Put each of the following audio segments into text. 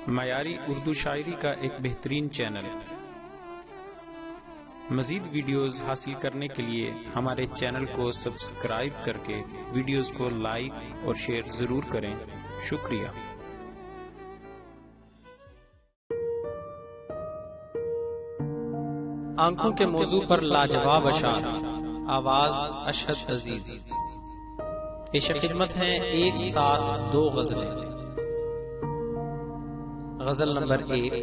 मयारी उर्दू शायरी का एक बेहतरीन चैनल। मजीद वीडियोस हासिल करने के लिए हमारे चैनल को सब्सक्राइब करके वीडियोस को लाइक और शेयर जरूर करें। शुक्रिया। आंखों के मौजू पर लाजवाब अशार, आवाज अशहद अजीज। पेश खिदमत है एक साथ दो गजलें। गजल नंबर 1।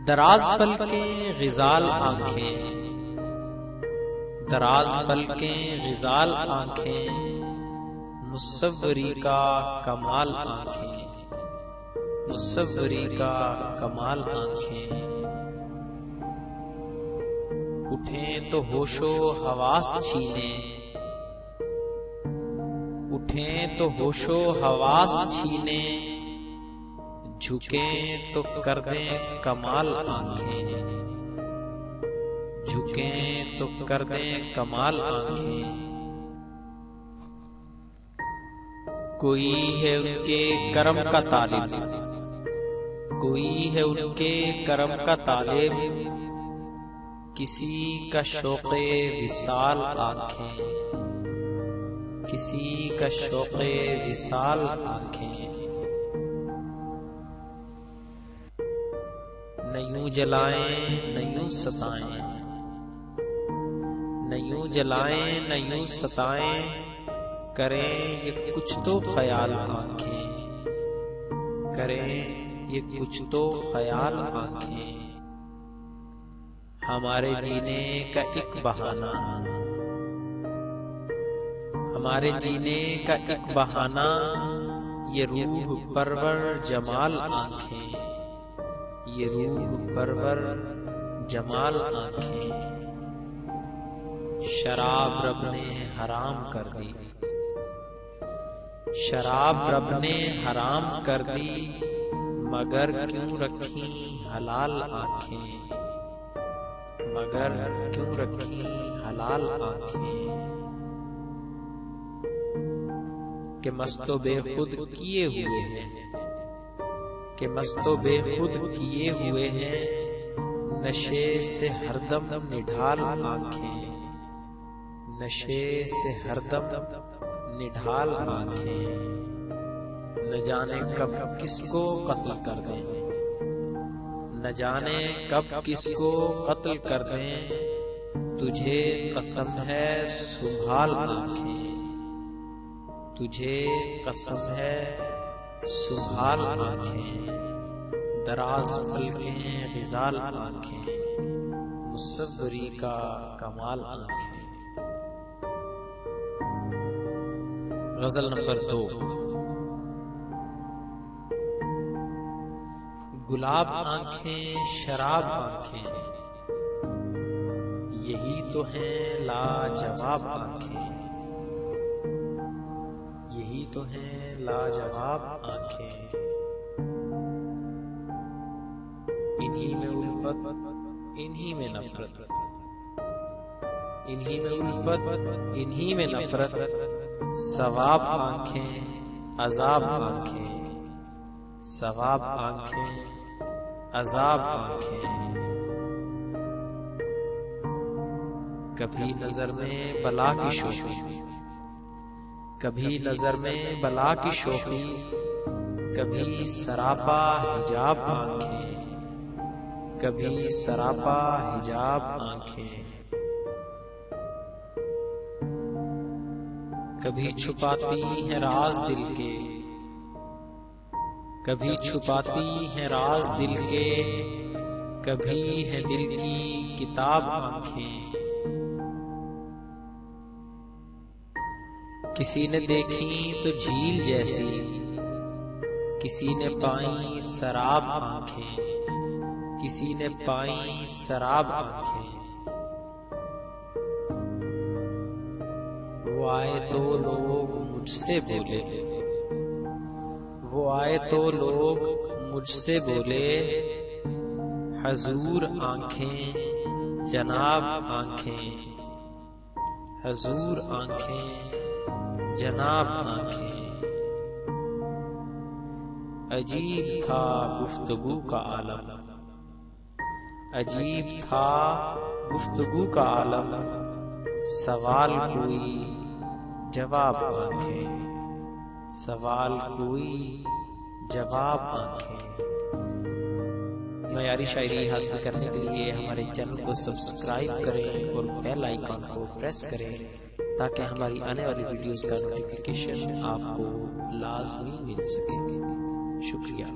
दराज पलकें ग़िज़ाल आंखें, दराज पलकें ग़िज़ाल आंखें, मुसव्वरी का कमाल आंखें, मुसव्वरी का कमाल आंखें। उठें तो होशो हवास छीने, उठें तो होशो हवास छीने, झुकें तो कर दें कमाल आंखें, झुकें तो कर दें कमाल आंखें। कोई है उनके करम का तालिब, कोई है उनके करम का तालिब, किसी का शौक़े विसाल आंखें, किसी का शौक़े विसाल आंखें। न यूं जलाएं न यूं सताएं, न यूं जलाएं न यूं सताएं, करें ये कुछ तो ख्याल आंखें, करें ये कुछ तो ख्याल आंखें। हमारे जीने का एक बहाना, हमारे जीने का एक बहाना, ये रूह परवर जमाल आंखें, ये रूह परवर जमाल आंखें। शराब रब ने हराम कर दी, शराब रब ने हराम कर दी, मगर क्यों रखी हलाल आंखें, मगर क्यों रखी हलाल आंखें। के मस्तो बेखुद किए हुए हैं, के मस्तो बेखुद किए हुए हैं, नशे से हरदम निढाल आंखें, नशे से हरदम निढाल आंखें। न जाने कब किसको कत्ल कर दें, न जाने कब किसको कत्ल कर दें, तुझे कसम है सुभाल आंखें, तुझे कसम है सुभाल आंखें। दराज पलकें ग़िज़ाल आंखें, मुसव्वरी का कमाल आंखें। गजल नंबर 2। गुलाब आंखें शराब आंखें, यही तो हैं लाजवाब आंखें, यही तो हैं लाजवाब आंखें। इन्हीं में उल्फत, इन्हीं में नफरत, इन्हीं में उल्फत, इन्हीं में नफरत, सवाब आंखें अजाब आंखें, सवाब आंखें अजाब आंखें। कभी नजर में बला की शोखी, कभी नजर में बला की शोखी, कभी सरापा हिजाब आंखें, कभी सरापा हिजाब आंखें। कभी छुपाती हैं राज दिल के, कभी छुपाती हैं राज दिल के, कभी है दिल की किताब आंखें। किसी ने देखी तो झील जैसी, किसी ने पाई शराब आंखें, किसी ने पाई शराब आंखें। वो आए तो लोग मुझसे बोले, वो आए तो लोग मुझसे बोले, हजूर आंखें जनाब आंखें, हजूर आंखें जनाब आंखें। अजीब था गुफ्तगू का आलम, अजीब था गुफ्तगू का आलम, सवाल कोई जवाब आंखें, सवाल कोई जवाब आंखें। मयारी शायरी हासिल करने के लिए हमारे चैनल को सब्सक्राइब करें और बेल आइकन को प्रेस करें ताकि हमारी आने वाली वीडियोस का नोटिफिकेशन आपको लाजमी मिल सके। शुक्रिया।